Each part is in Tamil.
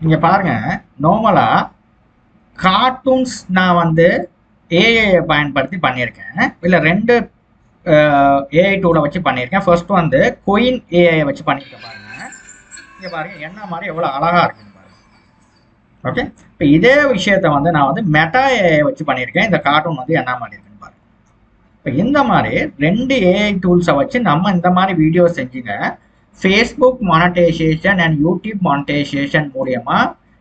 இங்க பாருங்க, நார்மலா கார்ட்டூன்ஸ் நான் வந்து ஏஐ பயன்படுத்தி பண்ணியிருக்கேன். இல்ல 2 ஏஐ டூலை வச்சு பண்ணியிருக்கேன். ஃபர்ஸ்ட் வந்து குயின் ஏஐ வச்சு பண்ணியிருக்கேன் பாருங்க. இங்க பாருங்க என்ன மாதிரி எவ்வளவு அழகா இருக்குன்னு பாருங்க. ஓகே, இப்போ இதே விஷயத்த வந்து நான் வந்து மெட்டா ஏஐ வச்சு பண்ணியிருக்கேன். இந்த கார்ட்டூன் வந்து என்ன மாதிரி இருக்குன்னு பாருங்க. இப்போ இந்த மாதிரி 2 ஏஐ டூல்ஸை வச்சு நம்ம இந்த மாதிரி வீடியோ செஞ்சுங்க. Facebook monetisation and YouTube monetisation மூலியமா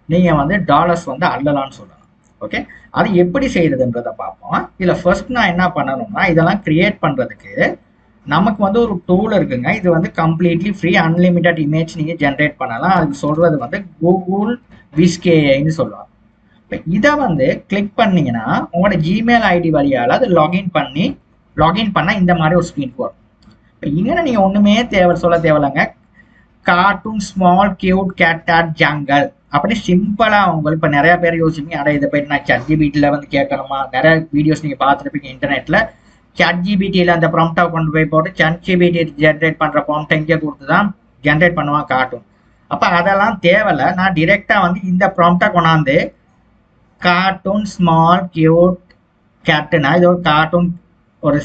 நீங்க வந்து டாலர்ஸ் வந்து அள்ளலாம்னு சொல்லலாம். ஓகே, அது எப்படி செய்யறதுன்றதை பார்ப்போம். இதுல ஃபர்ஸ்ட் நான் என்ன பண்ணணும்னா, இதெல்லாம் கிரியேட் பண்றதுக்கு நமக்கு வந்து ஒரு டூல் இருக்குங்க. இது வந்து கம்ப்ளீட்லி ஃப்ரீ, அன்லிமிட்டட் இமேஜ் நீங்க ஜென்ரேட் பண்ணலாம். அதுக்கு சொல்றது வந்து கூகுள் விஸ்கேஐன்னு சொல்லுவாங்க. இப்போ இதை வந்து கிளிக் பண்ணீங்கன்னா உங்களோட ஜிமெயில் ஐடி வழியால் அது லாகின் பண்ணால் இந்த மாதிரி ஒரு ஸ்க்ரீன் வரும். இப்போ இங்கே நீங்கள் ஒன்றுமே சொல்ல தேவையில்லைங்க. Cartoon small cute cat at jungle அப்படின்னு சிம்பிளாக உங்களுக்கு இப்போ நிறைய பேர் யோசிப்பீங்க, அட இதை போயிட்டு நான் ChatGPT வந்து கேட்கணுமா? நிறைய வீடியோஸ் நீங்கள் பார்த்துருப்பீங்க இன்டர்நெட்டில். ChatGPT அந்த ப்ராம்ப்டை கொண்டு போய் போட்டு ChatGPT ஜென்ரேட் பண்ணுற ப்ராம்ப்டை இங்கே கொடுத்து தான் ஜென்ரேட் பண்ணுவான் கார்ட்டூன். அப்போ அதெல்லாம் தேவையில்லை. நான் டிரெக்டாக வந்து இந்த ப்ராம்ப்டை கொண்டாந்து கார்ட்டூன் ஸ்மால் கியூட் கேட்டுனா இது ஒரு கார்ட்டூன் ஒரு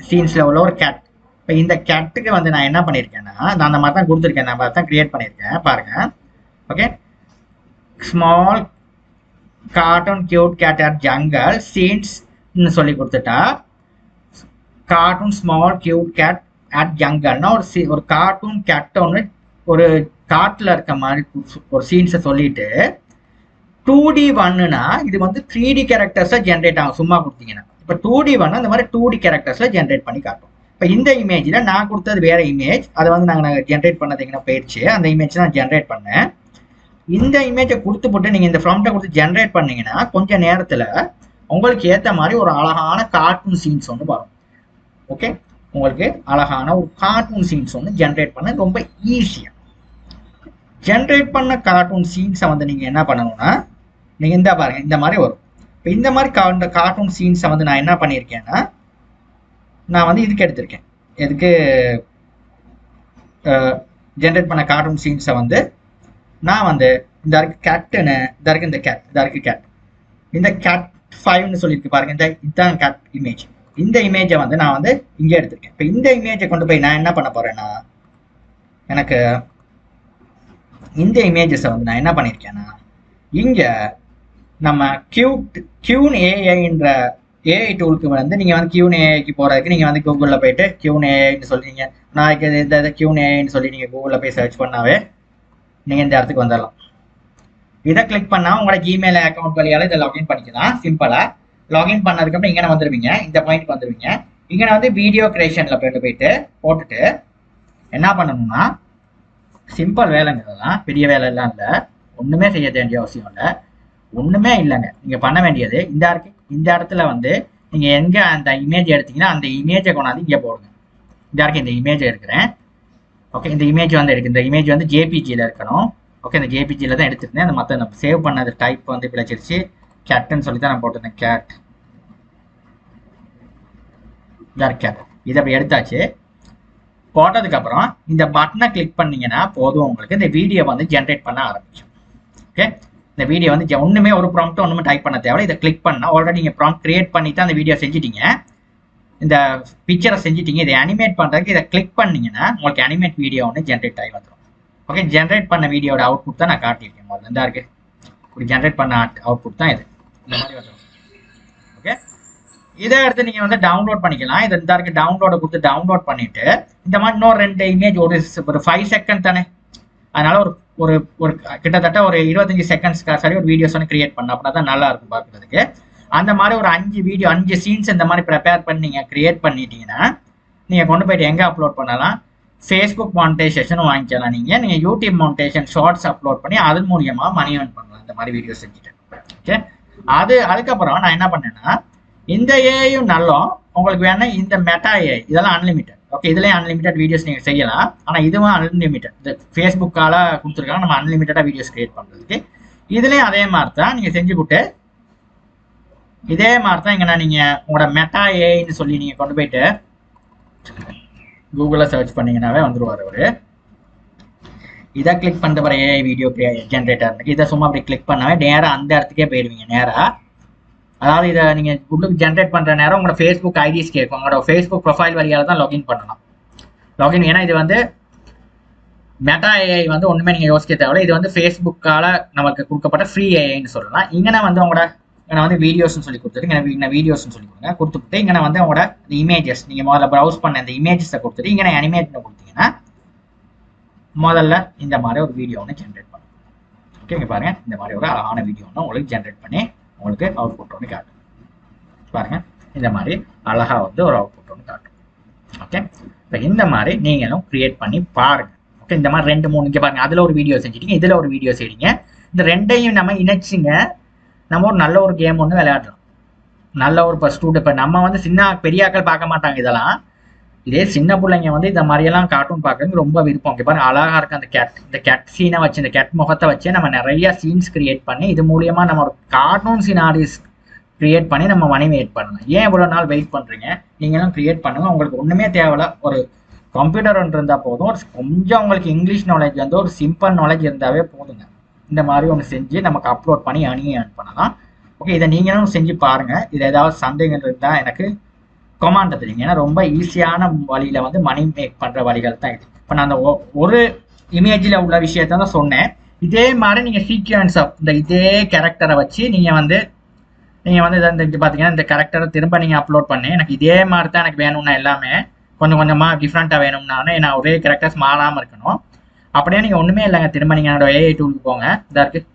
சீன்ஸில் உள்ள ஒரு கேட். இப்போ இந்த கேட்டுக்கு வந்து நான் என்ன பண்ணியிருக்கேன்னா, நான் அந்த மாதிரி தான் கொடுத்துருக்கேன், நான் தான் கிரியேட் பண்ணியிருக்கேன் பாருங்க. Okay, small cartoon cute cat at jungle சீன்ஸ்ன்னு சொல்லி கொடுத்துட்டா cartoon small cute cat at ஜங்கல்னா ஒரு கார்ட்டூன் கேட் ஒன்று ஒரு காட்டில் இருக்க மாதிரி ஒரு சீன்ஸை சொல்லிட்டு 2D ஒன்னுனா இது வந்து 3D கேரக்டர்ஸாக ஜென்ரேட் ஆகும். சும்மா கொடுத்தீங்கன்னா இப்போ 2D ஒன்று அந்த மாதிரி 2D கேரக்டர்ஸில் ஜென்ரேட் பண்ணி காட்டும். இப்போ இந்த இமேஜில் நான் கொடுத்தது வேற இமேஜ், அதை வந்து நாங்கள் ஜென்ரேட் பண்ணதுங்கன்னா போயிடுச்சு. அந்த இமேஜ் நான் ஜென்ரேட் பண்ணேன். இந்த இமேஜை கொடுத்து போட்டு நீங்கள் இந்த ப்ராம்ப்டை கொடுத்து ஜென்ரேட் பண்ணீங்கன்னா கொஞ்ச நேரத்தில் உங்களுக்கு ஏற்ற மாதிரி ஒரு அழகான கார்ட்டூன் சீன்ஸ் ஒன்று வரும். ஓகே, உங்களுக்கு அழகான ஒரு கார்ட்டூன் சீன்ஸ் ஒன்று ஜென்ரேட் பண்ண ரொம்ப ஈஸியாக. ஜென்ரேட் பண்ண கார்ட்டூன் சீன்ஸை வந்து நீங்கள் என்ன பண்ணணும்னா, நீங்கள் இந்த பாருங்க இந்த மாதிரி வரும். இப்போ இந்த மாதிரி கார்ட்டூன் சீன்ஸை வந்து நான் என்ன பண்ணியிருக்கேன்னா, நான் வந்து இதுக்கு எடுத்திருக்கேன். எதுக்கு ஜென்ரேட் பண்ண கார்ட்டூன் சீன்ஸை வந்து நான் வந்து இந்த இருக்கு கேட்டுன்னு இந்த இருக்கு இந்த கேட் இந்த கேட் 5ன்னு சொல்லியிருக்கு பாருங்க. இதுதான் கேட் இமேஜ். இந்த இமேஜை வந்து நான் வந்து இங்கே எடுத்திருக்கேன். இப்போ இந்த இமேஜை கொண்டு போய் நான் என்ன பண்ண போறேன்னா, எனக்கு இந்த இமேஜஸை வந்து நான் என்ன பண்ணியிருக்கேன்னா, இங்கே நம்ம கியூன் ஏஐன்ற ஏஐ டூலுக்கு வந்து நீங்கள் வந்து கியூன் ஏஐக்கு போகிறதுக்கு நீங்கள் வந்து கூகுளில் போயிட்டு கியூன் ஏஐன்னு சொல்லிங்க, நாளைக்கு இந்த கியூன் ஏஐன்னு சொல்லி நீங்கள் கூகுளில் போய் சர்ச் பண்ணாவே நீங்கள் இந்த இடத்துக்கு வந்துடலாம். இதை கிளிக் பண்ணால் உங்களோட ஜிமெயில் அக்கௌண்ட் வழியால் இதை லாகின் பண்ணிக்கலாம். சிம்பிளாக லாகின் பண்ணதுக்கப்புறம் இங்கே வந்துடுவீங்க, இந்த பாயிண்ட்க்கு வந்துடுவீங்க. இங்கே வந்து வீடியோ கிரியேஷனில் போட்டுட்டு என்ன பண்ணணும்னா, சிம்பிள் வேலைங்கிறதெல்லாம் பெரிய வேலையெல்லாம் இல்லை, ஒன்றுமே செய்ய வேண்டிய அவசியம் இல்லை, ஒன்றுமே இல்லைங்க. நீங்கள் பண்ண வேண்டியது இந்த இடத்துல வந்து நீங்கள் எங்கே அந்த இமேஜ் எடுத்தீங்கன்னா அந்த இமேஜை கொண்டாந்து இங்கே போடுங்க. இந்த இமேஜை எடுக்கிறேன். ஓகே, இந்த இமேஜ் வந்து எடுக்கு. இந்த இமேஜ் வந்து ஜேபிஜியில் இருக்கணும். ஓகே, இந்த ஜேபிஜியில் தான் எடுத்துருந்தேன். அந்த மற்ற நம்ம சேவ் பண்ணது டைப் வந்து பிழைச்சிருச்சு. கேட்டுன்னு சொல்லி தான் நான் போட்டிருந்தேன். கேட் இதை அப்படி எடுத்தாச்சு. போட்டதுக்கப்புறம் இந்த பட்டனை கிளிக் பண்ணீங்கன்னா போதும், உங்களுக்கு இந்த வீடியோ வந்து ஜென்ரேட் பண்ண ஆரம்பிக்கும். ஓகே, இந்த வீடியோ வந்து ஒன்றுமே ஒரு ப்ராம்ப்ட் ஒன்றுமே டைப் பண்ண தேவை. இதை கிளிக் பண்ணால் ஆல்ரெடி நீங்கள் ப்ராம்ப்ட் கிரியேட் பண்ணிட்டு அந்த வீடியோ செஞ்சுட்டீங்க, இந்த பிக்சரை செஞ்சுட்டீங்க. இதை அனிமேட் பண்ணுறதுக்கு இதை கிளிக் பண்ணீங்கன்னா உங்களுக்கு அனிமேட் வீடியோ ஒன்று ஜென்ரேட் ஆகி வந்துடும். ஓகே, ஜென்ரேட் பண்ண வீடியோட அவுட்புட் தான் நான் காட்டியிருக்கேன். முதல்ல இந்த இருக்கு, இப்படி ஜென்ரேட் பண்ண அவுட்புட் தான் இது, இந்த மாதிரி வந்துடும். ஓகே, இதை எடுத்து நீங்கள் வந்து டவுன்லோட் பண்ணிக்கலாம். இது இந்த இருக்கு, டவுன்லோடை கொடுத்து டவுன்லோட் பண்ணிட்டு இந்த மாதிரி இன்னொரு 2 இமேஜ் ஒரு 5 செகண்ட் தானே, அதனால ஒரு ஒரு கிட்டத்தட்ட ஒரு 25 செகண்ட்ஸ்க்கு சரி ஒரு வீடியோஸ் வந்து கிரியேட் பண்ண, அப்படின்னா தான் நல்லா இருக்கும் பார்க்குறதுக்கு. அந்த மாதிரி ஒரு 5 சீன்ஸ் இந்த மாதிரி ப்ரிப்பேர் பண்ணி நீங்கள் கிரியேட் பண்ணிட்டீங்கன்னா நீங்கள் கொண்டு போயிட்டு எங்கே அப்லோட் பண்ணலாம், ஃபேஸ்புக் மானிட்டைசேஷனும் வாங்கிக்கலாம். நீங்கள் யூடியூப் மானிட்டைசேஷன் ஷார்ட்ஸ் அப்லோட் பண்ணி அதன் மூலியமாக மணி ஏர்ன் பண்ணலாம் இந்த மாதிரி வீடியோ செஞ்சுட்டு. ஓகே, அதுக்கப்புறம் நான் என்ன பண்ணேன்னா, இந்த ஏஐயும் நல்லா உங்களுக்கு வேணா இந்த மெட்டா ஏஐ இதெல்லாம் அன்லிமிட்டட். ஓகே, இதுலேயும் அன்லிமிட்டட் வீடியோஸ் நீங்கள் செய்யலாம். ஆனால் இதுவும் அன்லிமிட்டட், இந்த ஃபேஸ்புக்கால கொடுத்துருக்காங்க நம்ம அன்லிமிட்டடாக வீடியோஸ் கிரியேட் பண்ணுறதுக்கு. இதுலேயும் அதே மாதிரி தான் நீங்கள் செஞ்சு விட்டு இதே மாதிரி தான் இங்கே நீங்கள் உங்களோட மெட்டா ஏஐன்னு சொல்லி நீங்கள் கொண்டு போயிட்டு கூகுளில் சர்ச் பண்ணீங்கன்னாவே வந்துடுவார் அவர். இதை கிளிக் பண்ண பிறகு ஏஐ வீடியோ ஜென்ரேட்டர் இதை சும்மா அப்படி கிளிக் பண்ணவே நேராக அந்த இடத்துக்கே போயிடுவீங்க நேராக. அதாவது இதை நீங்கள் உள்ளுக்கு ஜென்ரேட் பண்ணுற நேரம் உங்களோட ஃபேஸ்புக் ஐடிஸ் கேட்கும். உங்களோட ஃபேஸ்புக் ப்ரொஃபைல் வழியால் தான் லாகின் பண்ணலாம். லாகின் ஏன்னா இது வந்து மெட்டா ஏஐ வந்து ஒன்றுமே நீங்கள் யோசிக்க தேவையில்ல. இது வந்து ஃபேஸ்புக்கால் நமக்கு கொடுக்கப்பட்ட ஃப்ரீ ஏஐன்னு சொல்லலாம். இங்கே வந்து உங்களோட இங்கே வந்து வீடியோஸ்னு சொல்லி கொடுத்துட்டு இங்கே வீடியோஸ்னு சொல்லி கொடுங்க. கொடுத்துட்டு இங்கே வந்து உங்களோட இந்த இமேஜஸ் நீங்கள் முதல்ல ப்ரௌஸ் பண்ண இந்த இமேஜஸை கொடுத்துட்டு இங்கே அனிமேட்னு கொடுத்தீங்கன்னா முதல்ல இந்த மாதிரி ஒரு வீடியோ ஒன்று ஜென்ரேட் பண்ணும். ஓகே, இங்கே பாருங்கள் இந்த மாதிரி ஒரு அழகான வீடியோ ஒன்று உங்களுக்கு ஜென்ரேட் பண்ணி உங்களுக்கு அவுட்புட் ஒன்று காட்டும். பாருங்கள் இந்த மாதிரி அழகாக வந்து ஒரு அவுட்புட் ஒன்று காட்டும். ஓகே, இப்போ இந்த மாதிரி நீங்களும் க்ரியேட் பண்ணி பாருங்கள். ஓகே, இந்த மாதிரி 2-3 இங்கே பாருங்கள் அதில் ஒரு வீடியோ செஞ்சுட்டீங்க, இதில் ஒரு வீடியோ செய்றீங்க. இந்த ரெண்டையும் நம்ம இணைச்சிங்க நம்ம ஒரு நல்ல ஒரு கேம் ஒன்று விளையாடலாம். நல்ல ஒரு இப்போ ஸ்டூடெண்ட் இப்போ நம்ம வந்து சின்ன பெரியாக்கள் பார்க்க மாட்டாங்க இதெல்லாம். இதே சின்ன பிள்ளைங்க வந்து இந்த மாதிரியெல்லாம் கார்ட்டூன் பார்க்கறதுக்கு ரொம்ப விருப்பம். இங்கே பாருங்க அழகாக இருக்குது அந்த கேட். இந்த கேட் சீனை வச்சு இந்த கேட் முகத்தை வச்சு நம்ம நிறைய சீன்ஸ் கிரியேட் பண்ணி இது மூலியமாக நம்ம ஒரு கார்ட்டூன் சினாரிஸ் கிரியேட் பண்ணி நம்ம மணி வெயிட் பண்ணலாம். ஏன் இவ்வளோ நாள் வெயிட் பண்ணுறீங்க? நீங்களும் கிரியேட் பண்ணுங்கள். உங்களுக்கு ஒன்றுமே தேவையில்ல, ஒரு கம்ப்யூட்டர் ஒன்று இருந்தால் போதும். ஒரு கொஞ்சம் உங்களுக்கு இங்கிலீஷ் நாலேஜ் வந்து ஒரு சிம்பிள் நாலேஜ் இருந்தாவே போதுங்க. இந்த மாதிரி ஒன்று செஞ்சு நமக்கு அப்லோட் பண்ணி ஏர்ன் பண்ணலாம். ஓகே, இதை நீங்களும் செஞ்சு பாருங்கள். இது ஏதாவது சந்தேகம் இருந்தால் எனக்கு கமெண்ட் தெரியுங்க. ஏன்னா ரொம்ப ஈஸியான வழியில் வந்து மணி மேக் பண்ணுற வழிகள் தான் இது. இப்போ நான் அந்த ஒரு இமேஜில் உள்ள விஷயத்த தான் சொன்னேன். இதே மாதிரி நீங்கள் சீக்வன்ஸ் ஆஃப் இதே கேரக்டரை வச்சு நீங்கள் வந்து இதை பார்த்தீங்கன்னா இந்த கேரக்டரை திரும்ப நீங்கள் அப்லோட் பண்ணி எனக்கு இதே மாதிரி தான் எனக்கு வேணும்னா எல்லாமே கொஞ்சம் கொஞ்சமாக டிஃப்ரெண்ட்டாக வேணும்னானே நான் ஒரே கேரக்டர்ஸ் மாறாமல் இருக்கணும். அப்படியே நீங்கள் ஒன்றுமே இல்லைங்க, திரும்ப நீங்கள் என்னோட ஏஐ டூலுக்கு போங்க. இதாக இருக்குது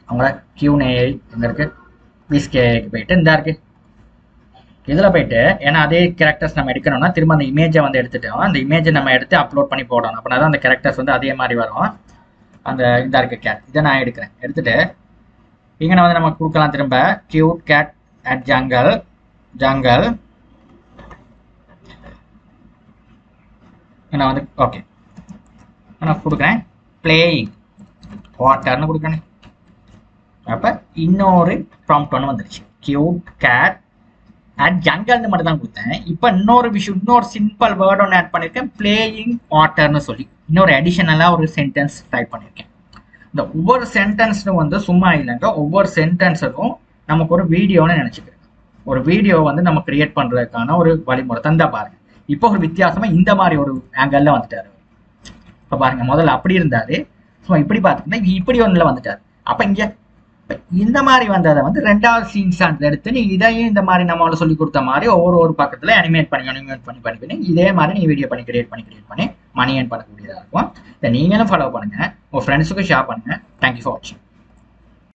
அவங்கள Q&AI இங்கே இருக்குது. விஸ்கேக்கு போயிட்டு இந்த இருக்குது இதில் போயிட்டு ஏன்னா அதே கேரக்டர்ஸ் நம்ம எடுக்கணும்னா திரும்ப அந்த இமேஜை வந்து எடுத்துட்டோம். அந்த இமேஜை நம்ம எடுத்து அப்லோட் பண்ணி போடணும். அப்படின்னா தான் அந்த கேரக்டர்ஸ் வந்து அதே மாதிரி வரும். அந்த இதாக இருக்க கேட் இதை நான் எடுத்துட்டு இங்கே வந்து நம்ம கொடுக்கலாம் திரும்ப கியூட் கேட் அட் ஜங்கல் நான் வந்து ஓகே நான் கொடுக்குறேன் பிளேயிங் வாட்டர்னு கொடுக்குறேன். அப்போ இன்னொரு ப்ராம்ப்ட் ஒன்று வந்துருச்சு கியூட் கேட் அட் ஜங்கல்னு மட்டும் தான் கொடுத்தேன். இப்போ இன்னொரு சிம்பிள் வேர்ட் ஒன்று ஆட் பண்ணியிருக்கேன் பிளேயிங் வாட்டர்னு சொல்லி இன்னொரு அடிஷனலாக ஒரு சென்டென்ஸ் டைப் பண்ணியிருக்கேன். இந்த ஒவ்வொரு சென்டென்ஸும் வந்து சும்மா இல்லைங்க, ஒவ்வொரு சென்டென்ஸுக்கும் நமக்கு ஒரு வீடியோன்னு நினச்சிக்கிறேன். ஒரு வீடியோ வந்து நம்ம கிரியேட் பண்ணுறதுக்கான ஒரு வழிமுறை தந்தா பாருங்க. இப்போ ஒரு வித்தியாசமாக இந்த மாதிரி ஒரு ஆங்கிளில் வந்துட்டார். இப்போ பாருங்க முதல்ல அப்படி இருந்தார், ஸோ இப்படி பார்த்துக்கிட்டா இப்படி ஒன்றில் வந்துட்டார். அப்போ இங்கே இந்த மாதிரி வந்ததை வந்து 2வது சீன்ஸ் எடுத்து நீ இதையும் இந்த மாதிரி நம்மளால சொல்லி கொடுத்த மாதிரி ஒவ்வொரு பக்கத்தில் அனிமேட் பண்ணி இதே மாதிரி நீ வீடியோ பண்ணி கிரியேட் பண்ணி மணி ஏர்ன் பண்ணக்கூடியதாக இருக்கும். இதை நீங்களும் ஃபாலோ பண்ணுங்க, உங்கள் ஃப்ரெண்ட்ஸுக்கும் ஷேர் பண்ணுங்க. தேங்க்யூ ஃபார் வாட்சிங்.